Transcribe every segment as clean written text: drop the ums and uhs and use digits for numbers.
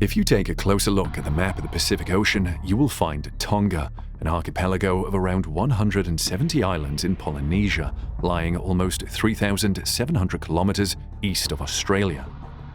If you take a closer look at the map of the Pacific Ocean, you will find Tonga, an archipelago of around 170 islands in Polynesia, lying almost 3,700 kilometers east of Australia.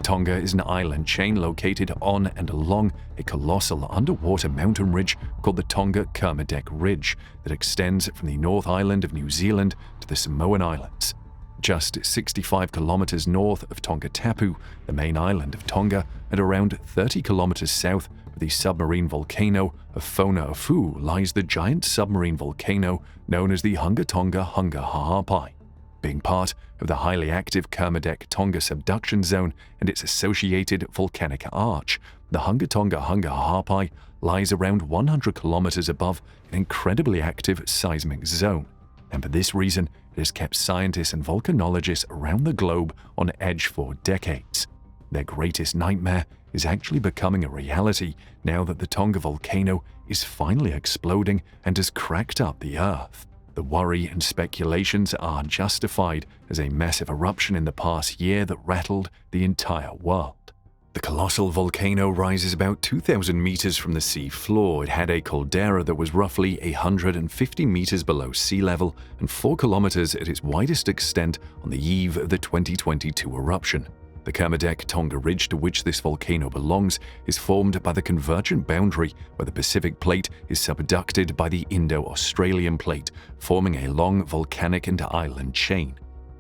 Tonga is an island chain located on and along a colossal underwater mountain ridge called the Tonga Kermadec Ridge that extends from the North Island of New Zealand to the Samoan Islands. Just 65 kilometers north of Tongatapu, the main island of Tonga, and around 30 kilometers south of the submarine volcano of Fonaufu lies the giant submarine volcano known as the Hunga Tonga Hunga Ha'apai. Being part of the highly active Kermadec Tonga subduction zone and its associated volcanic arch, the Hunga Tonga Hunga Ha'apai lies around 100 kilometers above an incredibly active seismic zone. And for this reason, it has kept scientists and volcanologists around the globe on edge for decades. Their greatest nightmare is actually becoming a reality now that the Tonga volcano is finally exploding and has cracked up the Earth. The worry and speculations are justified as a massive eruption in the past year that rattled the entire world. The colossal volcano rises about 2,000 meters from the sea floor. It had a caldera that was roughly 150 meters below sea level and 4 kilometers at its widest extent on the eve of the 2022 eruption. The Kermadec Tonga Ridge to which this volcano belongs is formed by the convergent boundary where the Pacific Plate is subducted by the Indo-Australian Plate, forming a long volcanic and island chain.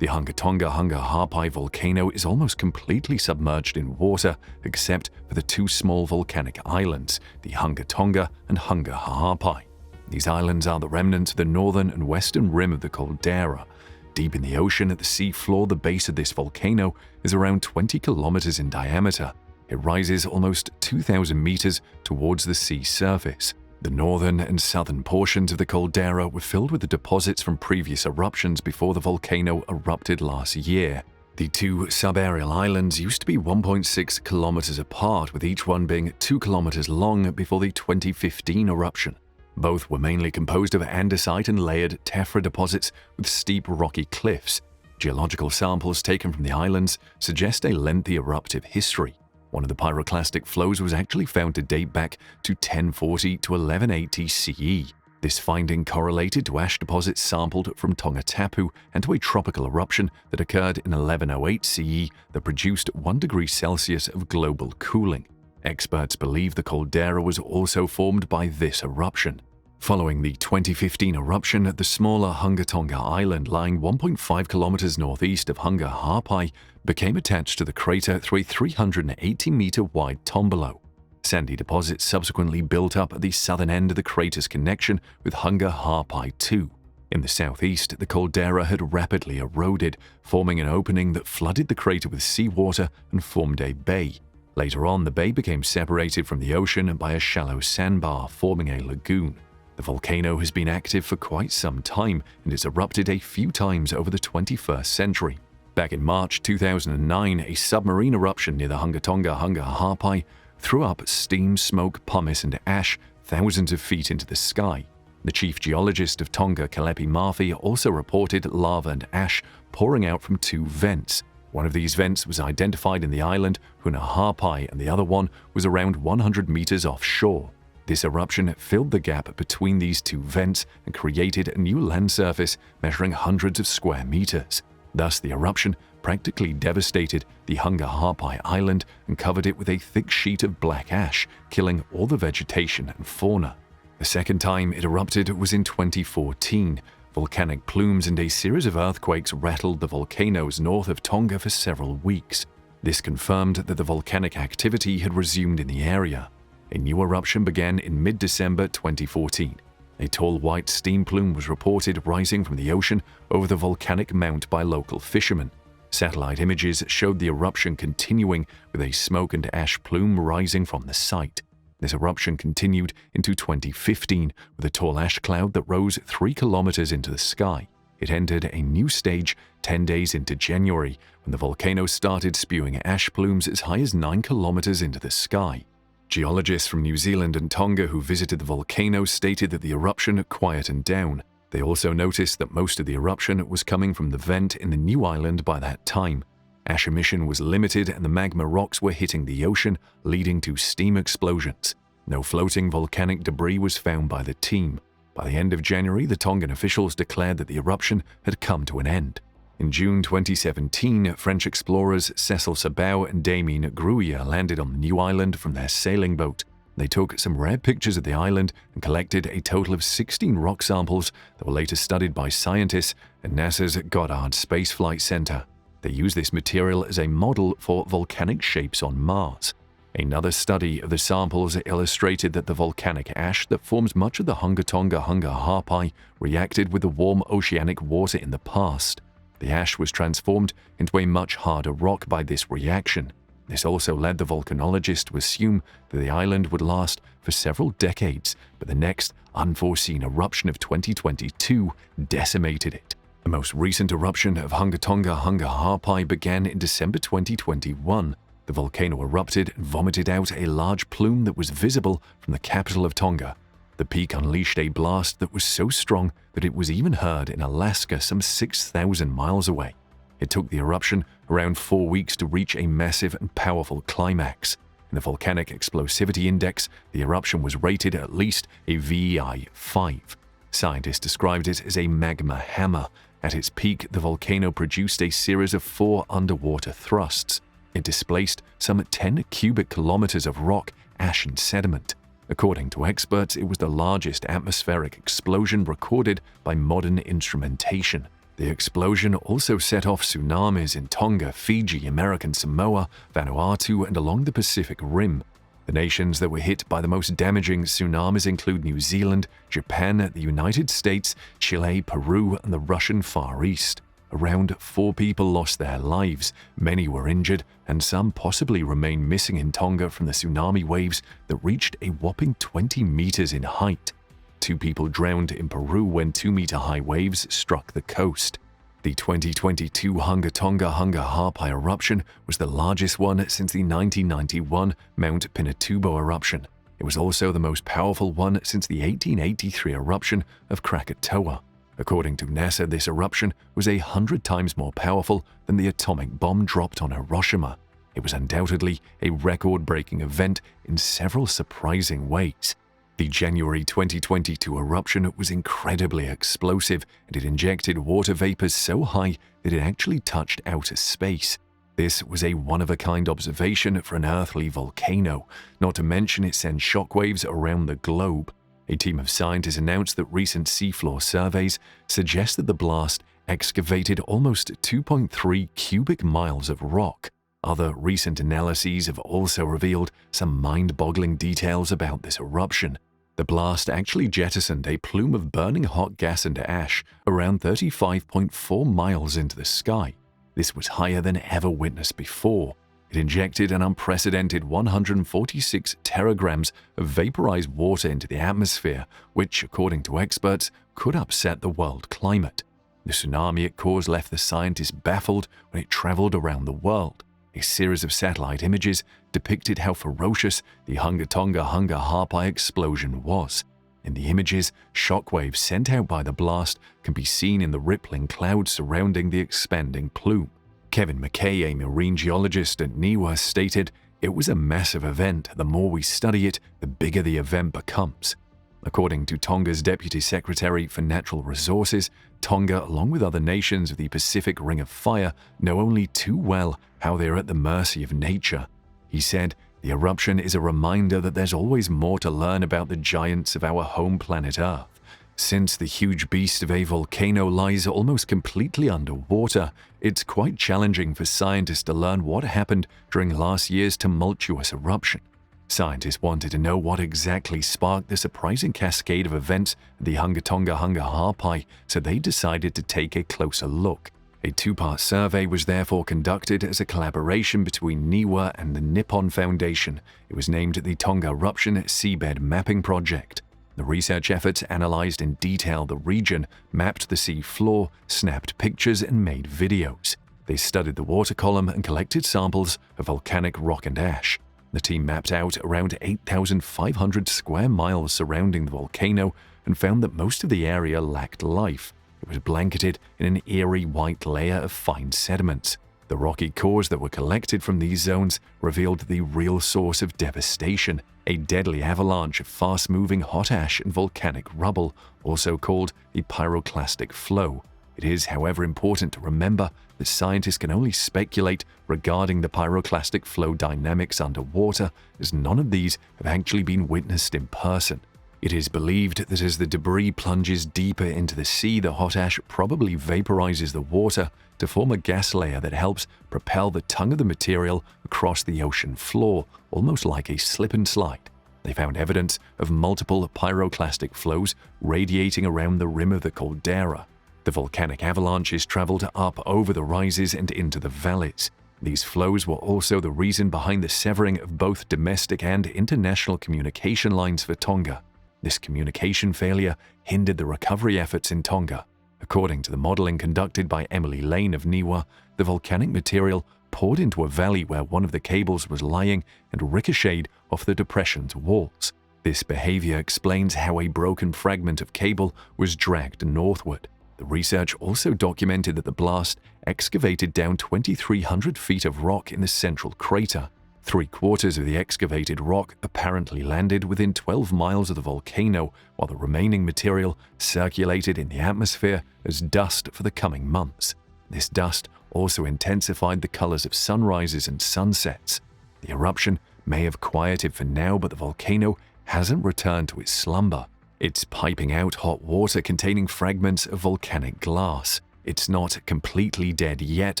The Hunga Tonga Hunga Ha'apai volcano is almost completely submerged in water except for the two small volcanic islands, the Hunga Tonga and Hunga Ha'apai. These islands are the remnants of the northern and western rim of the caldera. Deep in the ocean at the sea floor, the base of this volcano is around 20 kilometers in diameter. It rises almost 2,000 meters towards the sea surface. The northern and southern portions of the caldera were filled with the deposits from previous eruptions before the volcano erupted last year. The two subaerial islands used to be 1.6 kilometers apart, with each one being 2 kilometers long before the 2015 eruption. Both were mainly composed of andesite and layered tephra deposits with steep rocky cliffs. Geological samples taken from the islands suggest a lengthy eruptive history. One of the pyroclastic flows was actually found to date back to 1040 to 1180 CE. This finding correlated to ash deposits sampled from Tongatapu and to a tropical eruption that occurred in 1108 CE that produced 1 degree Celsius of global cooling. Experts believe the caldera was also formed by this eruption. Following the 2015 eruption, the smaller Hunga Tonga Island, lying 1.5 kilometers northeast of Hunga Ha'apai, became attached to the crater through a 380-meter-wide tombolo. Sandy deposits subsequently built up at the southern end of the crater's connection with Hunga Ha'apai II. In the southeast, the caldera had rapidly eroded, forming an opening that flooded the crater with seawater and formed a bay. Later on, the bay became separated from the ocean by a shallow sandbar, forming a lagoon. The volcano has been active for quite some time and has erupted a few times over the 21st century. Back in March 2009, a submarine eruption near the Hunga Tonga Hunga Ha'apai threw up steam, smoke, pumice, and ash thousands of feet into the sky. The chief geologist of Tonga, Kalepi Murphy, also reported lava and ash pouring out from 2 vents. One of these vents was identified in the island Hunga Ha'apai and the other one was around 100 meters offshore. This eruption filled the gap between these 2 vents and created a new land surface measuring hundreds of square meters. Thus, the eruption practically devastated the Hunga Ha'apai island and covered it with a thick sheet of black ash, killing all the vegetation and fauna. The second time it erupted was in 2014. Volcanic plumes and a series of earthquakes rattled the volcanoes north of Tonga for several weeks. This confirmed that the volcanic activity had resumed in the area. A new eruption began in mid-December 2014. A tall white steam plume was reported rising from the ocean over the volcanic mount by local fishermen. Satellite images showed the eruption continuing with a smoke and ash plume rising from the site. This eruption continued into 2015 with a tall ash cloud that rose 3 kilometers into the sky. It entered a new stage 10 days into January when the volcano started spewing ash plumes as high as 9 kilometers into the sky. Geologists from New Zealand and Tonga who visited the volcano stated that the eruption quietened down. They also noticed that most of the eruption was coming from the vent in the new island by that time. Ash emission was limited and the magma rocks were hitting the ocean, leading to steam explosions. No floating volcanic debris was found by the team. By the end of January, the Tongan officials declared that the eruption had come to an end. In June 2017, French explorers Cecil Sabau and Damien Gruyer landed on the new island from their sailing boat. They took some rare pictures of the island and collected a total of 16 rock samples that were later studied by scientists at NASA's Goddard Space Flight Center. They used this material as a model for volcanic shapes on Mars. Another study of the samples illustrated that the volcanic ash that forms much of the Hunga Harpai reacted with the warm oceanic water in the past. The ash was transformed into a much harder rock by this reaction. This also led the volcanologist to assume that the island would last for several decades, but the next unforeseen eruption of 2022 decimated it. The most recent eruption of Hunga Harpai began in December 2021. The volcano erupted and vomited out a large plume that was visible from the capital of Tonga. The peak unleashed a blast that was so strong that it was even heard in Alaska some 6,000 miles away. It took the eruption around 4 weeks to reach a massive and powerful climax. In the Volcanic Explosivity Index, the eruption was rated at least a VEI 5. Scientists described it as a magma hammer. At its peak, the volcano produced a series of 4 underwater thrusts. It displaced some 10 cubic kilometers of rock, ash, and sediment. According to experts, it was the largest atmospheric explosion recorded by modern instrumentation. The explosion also set off tsunamis in Tonga, Fiji, American Samoa, Vanuatu, and along the Pacific Rim. The nations that were hit by the most damaging tsunamis include New Zealand, Japan, the United States, Chile, Peru, and the Russian Far East. Around 4 people lost their lives, many were injured, and some possibly remain missing in Tonga from the tsunami waves that reached a whopping 20 meters in height. 2 people drowned in Peru when 2-meter-high waves struck the coast. The 2022 Hunga Harpai eruption was the largest one since the 1991 Mount Pinatubo eruption. It was also the most powerful one since the 1883 eruption of Krakatoa. According to NASA, this eruption was 100 times more powerful than the atomic bomb dropped on Hiroshima. It was undoubtedly a record-breaking event in several surprising ways. The January 2022 eruption was incredibly explosive, and it injected water vapors so high that it actually touched outer space. This was a one-of-a-kind observation for an earthly volcano, not to mention it sent shockwaves around the globe. A team of scientists announced that recent seafloor surveys suggest that the blast excavated almost 2.3 cubic miles of rock. Other recent analyses have also revealed some mind-boggling details about this eruption. The blast actually jettisoned a plume of burning hot gas and ash around 35.4 miles into the sky. This was higher than ever witnessed before. It injected an unprecedented 146 teragrams of vaporized water into the atmosphere, which, according to experts, could upset the world climate. The tsunami it caused left the scientists baffled when it traveled around the world. A series of satellite images depicted how ferocious the Hunga Harpai explosion was. In the images, shockwaves sent out by the blast can be seen in the rippling clouds surrounding the expanding plume. Kevin McKay, a marine geologist at NIWA, stated, "It was a massive event. The more we study it, the bigger the event becomes." According to Tonga's Deputy Secretary for Natural Resources, Tonga, along with other nations of the Pacific Ring of Fire, know only too well how they are at the mercy of nature. He said, "The eruption is a reminder that there's always more to learn about the giants of our home planet Earth. Since the huge beast of a volcano lies almost completely underwater, it's quite challenging for scientists to learn what happened during last year's tumultuous eruption." Scientists wanted to know what exactly sparked the surprising cascade of events at the Hunga Harpai, so they decided to take a closer look. A 2-part survey was therefore conducted as a collaboration between NIWA and the Nippon Foundation. It was named the Tonga Eruption Seabed Mapping Project. The research efforts analyzed in detail the region, mapped the sea floor, snapped pictures, and made videos. They studied the water column and collected samples of volcanic rock and ash. The team mapped out around 8,500 square miles surrounding the volcano and found that most of the area lacked life. It was blanketed in an eerie white layer of fine sediments. The rocky cores that were collected from these zones revealed the real source of devastation, a deadly avalanche of fast-moving hot ash and volcanic rubble, also called a pyroclastic flow. It is, however, important to remember that scientists can only speculate regarding the pyroclastic flow dynamics underwater, as none of these have actually been witnessed in person. It is believed that as the debris plunges deeper into the sea, the hot ash probably vaporizes the water to form a gas layer that helps propel the tongue of the material across the ocean floor, almost like a slip and slide. They found evidence of multiple pyroclastic flows radiating around the rim of the caldera. The volcanic avalanches traveled up over the rises and into the valleys. These flows were also the reason behind the severing of both domestic and international communication lines for Tonga. This communication failure hindered the recovery efforts in Tonga. According to the modeling conducted by Emily Lane of NIWA, the volcanic material poured into a valley where one of the cables was lying and ricocheted off the depression's walls. This behavior explains how a broken fragment of cable was dragged northward. The research also documented that the blast excavated down 2,300 feet of rock in the central crater. 3/4 of the excavated rock apparently landed within 12 miles of the volcano, while the remaining material circulated in the atmosphere as dust for the coming months. This dust also intensified the colors of sunrises and sunsets. The eruption may have quieted for now, but the volcano hasn't returned to its slumber. It's piping out hot water containing fragments of volcanic glass. It's not completely dead yet,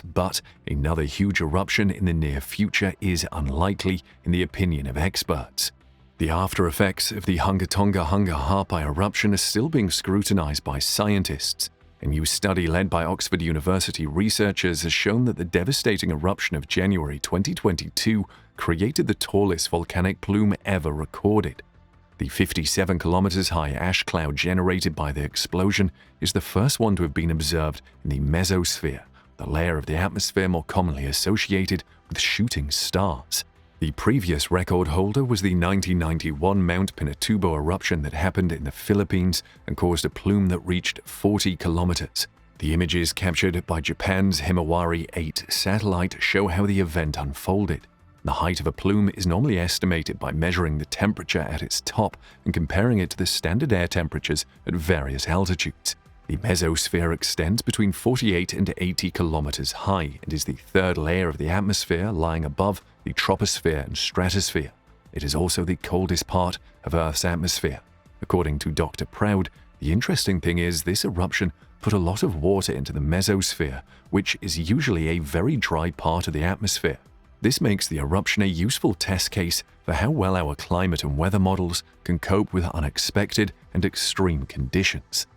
but another huge eruption in the near future is unlikely, in the opinion of experts. The after effects of the Hunga Tonga Hunga Harpai eruption are still being scrutinized by scientists. A new study led by Oxford University researchers has shown that the devastating eruption of January 2022 created the tallest volcanic plume ever recorded. The 57 kilometers high ash cloud generated by the explosion is the first one to have been observed in the mesosphere, the layer of the atmosphere more commonly associated with shooting stars. The previous record holder was the 1991 Mount Pinatubo eruption that happened in the Philippines and caused a plume that reached 40 kilometers. The images captured by Japan's Himawari 8 satellite show how the event unfolded. The height of a plume is normally estimated by measuring the temperature at its top and comparing it to the standard air temperatures at various altitudes. The mesosphere extends between 48 and 80 kilometers high and is the third layer of the atmosphere, lying above the troposphere and stratosphere. It is also the coldest part of Earth's atmosphere. According to Dr. Proud, the interesting thing is this eruption put a lot of water into the mesosphere, which is usually a very dry part of the atmosphere. This makes the eruption a useful test case for how well our climate and weather models can cope with unexpected and extreme conditions.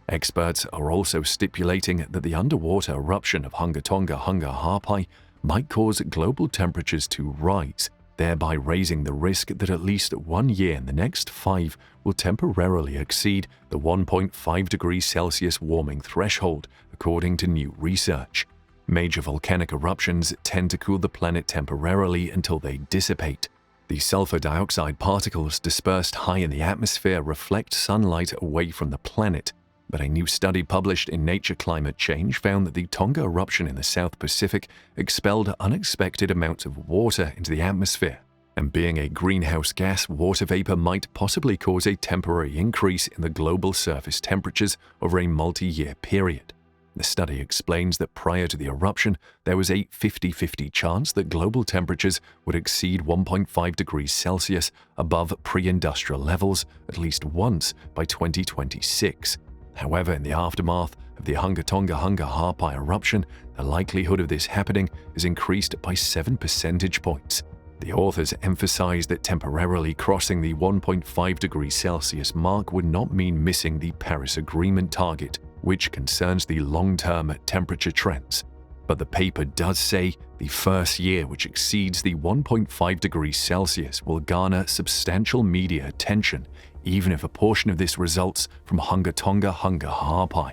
Experts are also stipulating that the underwater eruption of Hunga Tonga Hunga Harpai might cause global temperatures to rise, thereby raising the risk that at least 1 year in the next 5 will temporarily exceed the 1.5 degrees Celsius warming threshold, according to new research. Major volcanic eruptions tend to cool the planet temporarily until they dissipate. The sulfur dioxide particles dispersed high in the atmosphere reflect sunlight away from the planet, but a new study published in Nature Climate Change found that the Tonga eruption in the South Pacific expelled unexpected amounts of water into the atmosphere, and being a greenhouse gas, water vapor might possibly cause a temporary increase in the global surface temperatures over a multi-year period. The study explains that prior to the eruption, there was a 50-50 chance that global temperatures would exceed 1.5 degrees Celsius above pre-industrial levels at least once by 2026. However, in the aftermath of the Hunga Tonga Hunga Harpai eruption, the likelihood of this happening is increased by 7 percentage points. The authors emphasize that temporarily crossing the 1.5 degrees Celsius mark would not mean missing the Paris Agreement target, which concerns the long-term temperature trends. But the paper does say the first year which exceeds the 1.5 degrees Celsius will garner substantial media attention, even if a portion of this results from Hunga Tonga Hunga Harpai.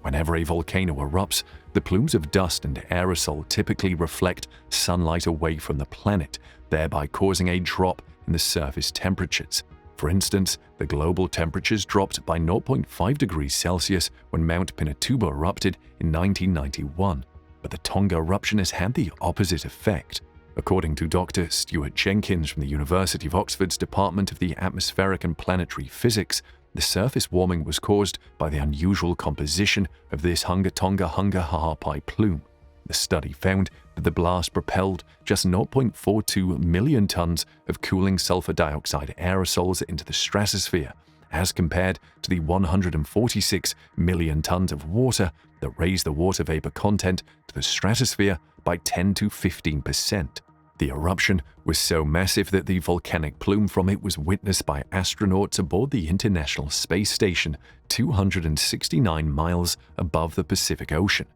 Whenever a volcano erupts, the plumes of dust and aerosol typically reflect sunlight away from the planet, thereby causing a drop in the surface temperatures. For instance, the global temperatures dropped by 0.5 degrees Celsius when Mount Pinatubo erupted in 1991. But the Tonga eruption has had the opposite effect. According to Dr. Stuart Jenkins from the University of Oxford's Department of the Atmospheric and Planetary Physics, the surface warming was caused by the unusual composition of this Hunga Tonga Hunga Ha'apai plume. The study found that the blast propelled just 0.42 million tons of cooling sulfur dioxide aerosols into the stratosphere, as compared to the 146 million tons of water that raised the water vapor content to the stratosphere by 10 to 15%. The eruption was so massive that the volcanic plume from it was witnessed by astronauts aboard the International Space Station 269 miles above the Pacific Ocean.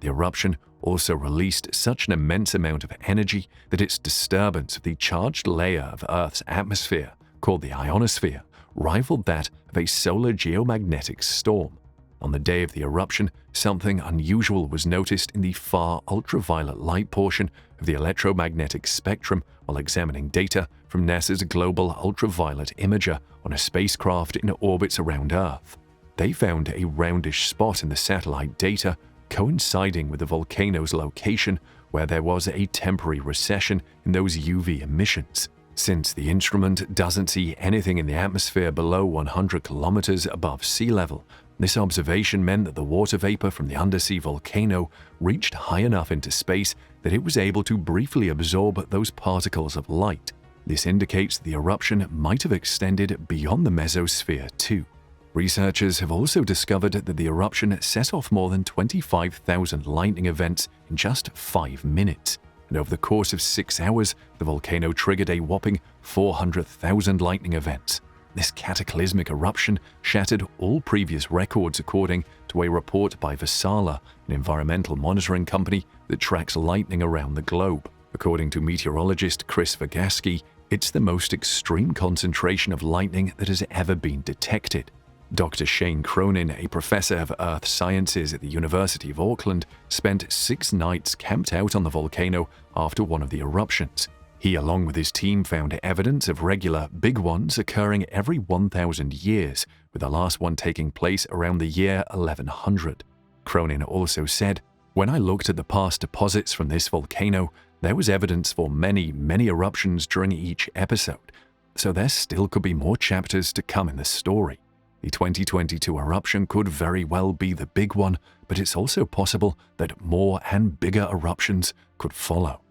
The eruption also released such an immense amount of energy that its disturbance of the charged layer of Earth's atmosphere, called the ionosphere, rivaled that of a solar geomagnetic storm. On the day of the eruption, something unusual was noticed in the far ultraviolet light portion of the electromagnetic spectrum while examining data from NASA's Global Ultraviolet Imager on a spacecraft in orbits around Earth. They found a roundish spot in the satellite data coinciding with the volcano's location, where there was a temporary recession in those UV emissions. Since the instrument doesn't see anything in the atmosphere below 100 kilometers above sea level, this observation meant that the water vapor from the undersea volcano reached high enough into space that it was able to briefly absorb those particles of light. This indicates the eruption might have extended beyond the mesosphere too. Researchers have also discovered that the eruption set off more than 25,000 lightning events in just 5 minutes. And over the course of 6 hours, the volcano triggered a whopping 400,000 lightning events. This cataclysmic eruption shattered all previous records, according to a report by Vassala, an environmental monitoring company that tracks lightning around the globe. According to meteorologist Chris Vergasky, it's the most extreme concentration of lightning that has ever been detected. Dr. Shane Cronin, a professor of earth sciences at the University of Auckland, spent 6 nights camped out on the volcano after one of the eruptions. He, along with his team, found evidence of regular big ones occurring every 1,000 years, with the last one taking place around the year 1100. Cronin also said, "When I looked at the past deposits from this volcano, there was evidence for many, many eruptions during each episode, so there still could be more chapters to come in the story. The 2022 eruption could very well be the big one, but it's also possible that more and bigger eruptions could follow."